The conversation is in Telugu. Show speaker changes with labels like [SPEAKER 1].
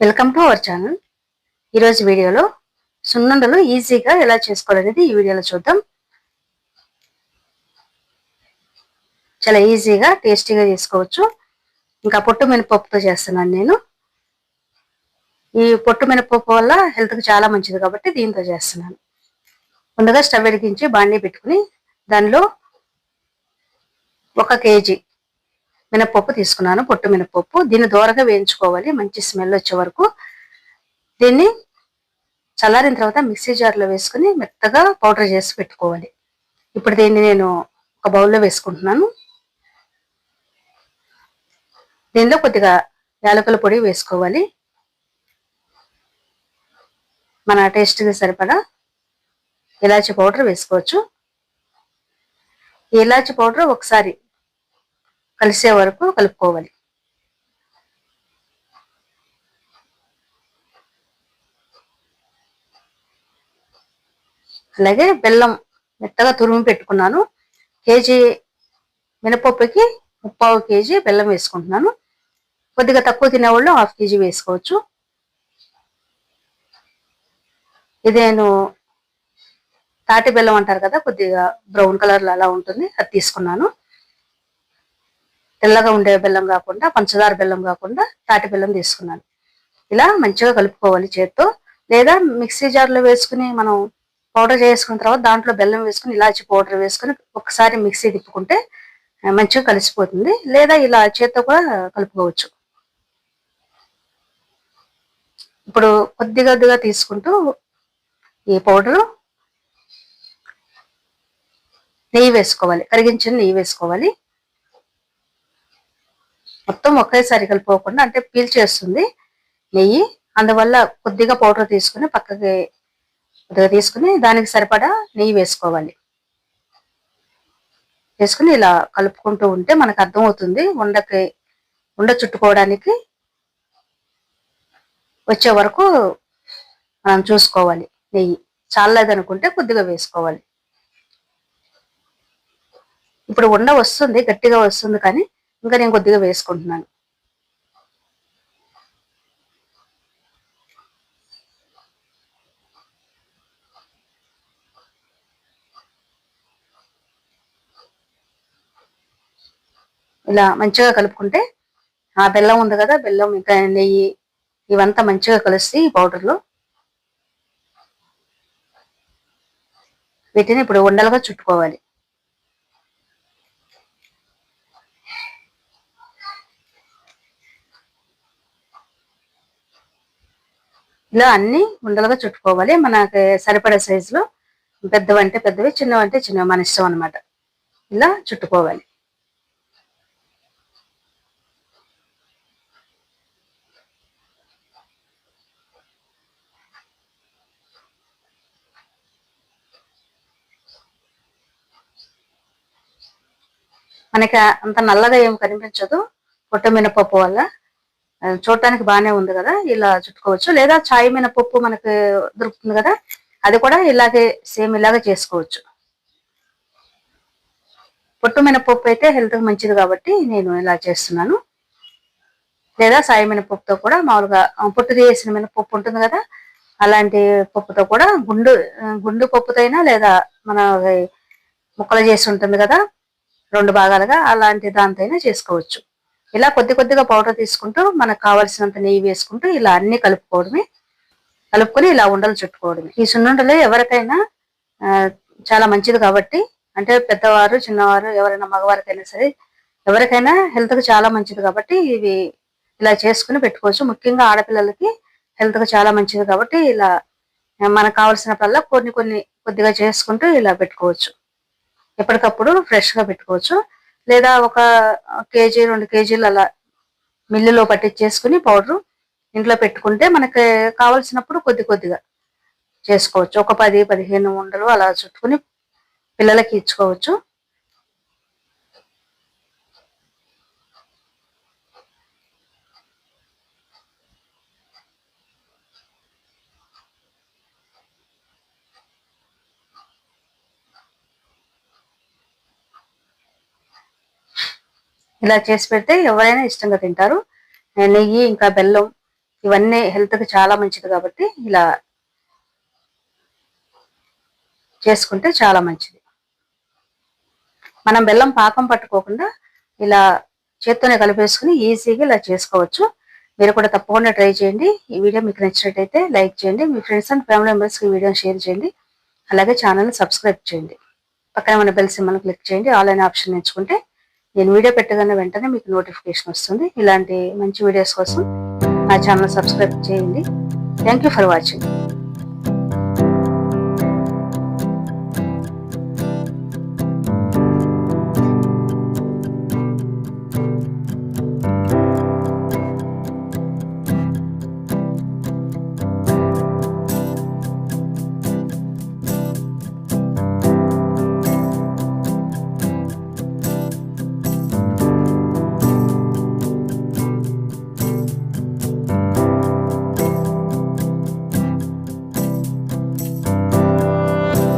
[SPEAKER 1] Welcome to our channel. ఈరోజు వీడియోలో సున్నుండలు ఈజీగా ఎలా చేసుకోవాలనేది ఈ వీడియోలో చూద్దాం. చాలా ఈజీగా టేస్టీగా చేసుకోవచ్చు. ఇంకా పొట్టు మినపప్పుతో చేస్తున్నాను నేను. ఈ పొట్టు మినపప్పు వల్ల హెల్త్కి చాలా మంచిది కాబట్టి దీంతో చేస్తున్నాను. ముందుగా స్టవ్ వెలిగించి బాండీ పెట్టుకుని దానిలో 1 కేజీ మినపప్పు తీసుకున్నాను. పొట్టు మినపప్పు దీన్ని దూరగా వేయించుకోవాలి మంచి స్మెల్ వచ్చే వరకు. దీన్ని చల్లారిన తర్వాత మిక్సీ జార్లో వేసుకుని మెత్తగా పౌడర్ చేసి పెట్టుకోవాలి. ఇప్పుడు దీన్ని నేను ఒక బౌల్లో వేసుకుంటున్నాను. దీనిలో కొద్దిగా యాలకుల పొడి వేసుకోవాలి. మన టేస్ట్కి సరిపడా ఇలాచి పౌడర్ వేసుకోవచ్చు. ఈ ఇలాచి పౌడర్ ఒకసారి కలిసే వరకు కలుపుకోవాలి. అలాగే బెల్లం మెత్తగా తురిమి పెట్టుకున్నాను. కేజీ మినపప్పుకి 3/4 కేజీ బెల్లం వేసుకుంటున్నాను. కొద్దిగా తక్కువ తినేవాళ్ళు 1/2 కేజీ వేసుకోవచ్చు. ఇది నేను తాటి బెల్లం అంటారు కదా, కొద్దిగా బ్రౌన్ కలర్లో అలా ఉంటుంది, అది తీసుకున్నాను. తెల్లగా ఉండే బెల్లం కాకుండా, పంచదార బెల్లం కాకుండా తాటి బెల్లం తీసుకున్నాను. ఇలా మంచిగా కలుపుకోవాలి చేత్తో, లేదా మిక్సీ జార్లో వేసుకుని మనం పౌడర్ చేసుకున్న తర్వాత దాంట్లో బెల్లం వేసుకుని ఇలాచి పౌడర్ వేసుకుని ఒకసారి మిక్సీ తిప్పుకుంటే మంచిగా కలిసిపోతుంది. లేదా ఇలా చేత్తో కూడా కలుపుకోవచ్చు. ఇప్పుడు కొద్దిగా తీసుకుంటూ ఈ పౌడరు నెయ్యి వేసుకోవాలి. కరిగించిన నెయ్యి వేసుకోవాలి. మొత్తం ఒకేసారి కలిపోకుండా, అంటే పీల్చేస్తుంది నెయ్యి. అందువల్ల కొద్దిగా పౌడర్ తీసుకుని పక్కకి కొద్దిగా తీసుకుని దానికి సరిపడా నెయ్యి వేసుకోవాలి. వేసుకుని ఇలా కలుపుకుంటూ ఉంటే మనకు అర్థమవుతుంది. ఉండ చుట్టుకోవడానికి వచ్చే వరకు మనం చూసుకోవాలి. నెయ్యి చాలేదనుకుంటే కొద్దిగా వేసుకోవాలి. ఇప్పుడు ఉండ వస్తుంది, గట్టిగా వస్తుంది, కానీ ఇంకా నేను కొద్దిగా వేసుకుంటున్నాను. ఇలా మంచిగా కలుపుకుంటే ఆ బెల్లం ఉంది కదా, బెల్లం ఇంకా నెయ్యి ఇవంతా మంచిగా కలిసి పౌడర్లో వీటిని ఇప్పుడు ఉండలుగా చుట్టుకోవాలి. ఇలా అన్ని ఉండలుగా చుట్టుకోవాలి. మనకి సరిపడే సైజులో, పెద్దవంటే పెద్దవి, చిన్నవంటే చిన్నవి, మన ఇష్టం అనమాట. ఇలా చుట్టుకోవాలి. మనకి అంత నల్లగా ఏం కనిపించదు పొట్టు మినపప్పు వల్ల. చూడటానికి బాగానే ఉంది కదా, ఇలా చుట్టుకోవచ్చు. లేదా చాయ్ మినపప్పు మనకు దొరుకుతుంది కదా, అది కూడా ఇలాగే సేమ్ ఇలాగే చేసుకోవచ్చు. పొట్టు మినపప్పు అయితే హెల్త్కి మంచిది కాబట్టి నేను ఇలా చేస్తున్నాను. లేదా సాయి మినపప్పుతో కూడా మామూలుగా పొట్టు తీసిన మినపప్పు ఉంటుంది కదా, అలాంటి పప్పుతో కూడా గుండు పప్పుతో అయినా, లేదా మన ముక్కలు చేసి ఉంటుంది కదా 2 భాగాలుగా, అలాంటి దాంతో అయినా చేసుకోవచ్చు. ఇలా కొద్దిగా పౌడర్ తీసుకుంటూ మనకు కావాల్సినంత నెయ్యి వేసుకుంటూ ఇలా అన్ని కలుపుకొని ఇలా ఉండలు చుట్టుకోవడమే. ఈ సున్నుండలు ఎవరికైనా చాలా మంచిది కాబట్టి, అంటే పెద్దవారు చిన్నవారు ఎవరైనా మగవారికైనా సరే ఎవరికైనా హెల్త్కి చాలా మంచిది కాబట్టి ఇవి ఇలా చేసుకుని పెట్టుకోవచ్చు. ముఖ్యంగా ఆడపిల్లలకి హెల్త్కి చాలా మంచిది కాబట్టి ఇలా మనకు కావాల్సినప్పుడల్లా కొద్దిగా చేసుకుంటూ ఇలా పెట్టుకోవచ్చు. ఎప్పటికప్పుడు ఫ్రెష్గా పెట్టుకోవచ్చు. లేదా 1 కేజీ 2 కేజీలు అలా మిల్లులో పట్టించేసుకుని పౌడరు ఇంట్లో పెట్టుకుంటే మనకి కావలసినప్పుడు కొద్దిగా చేసుకోవచ్చు. ఒక 10-15 ఉండలు అలా చుట్టుకుని పిల్లలకి ఇచ్చుకోవచ్చు. ఇలా చేసి పెడితే ఎవరైనా ఇష్టంగా తింటారు. నెయ్యి ఇంకా బెల్లం ఇవన్నీ హెల్త్కి చాలా మంచిది కాబట్టి ఇలా చేసుకుంటే చాలా మంచిది. మనం బెల్లం పాకం పట్టుకోకుండా ఇలా చేత్తోనే కలిపేసుకుని ఈజీగా ఇలా చేసుకోవచ్చు. మీరు కూడా తప్పకుండా ట్రై చేయండి. ఈ వీడియో మీకు నచ్చినట్టయితే లైక్ చేయండి. మీ ఫ్రెండ్స్ అండ్ ఫ్యామిలీ మెంబర్స్కి ఈ వీడియోని షేర్ చేయండి. అలాగే ఛానల్ని సబ్స్క్రైబ్ చేయండి. పక్కన ఉన్న బెల్ సింబల్ని క్లిక్ చేయండి. ఆల్ అనే ఆప్షన్ ఎంచుకుంటే నేను వీడియో పెట్టగానే వెంటనే మీకు నోటిఫికేషన్ వస్తుంది. ఇలాంటి మంచి వీడియోస్ కోసం నా ఛానల్ సబ్స్క్రైబ్ చేయండి. Thank you for watching.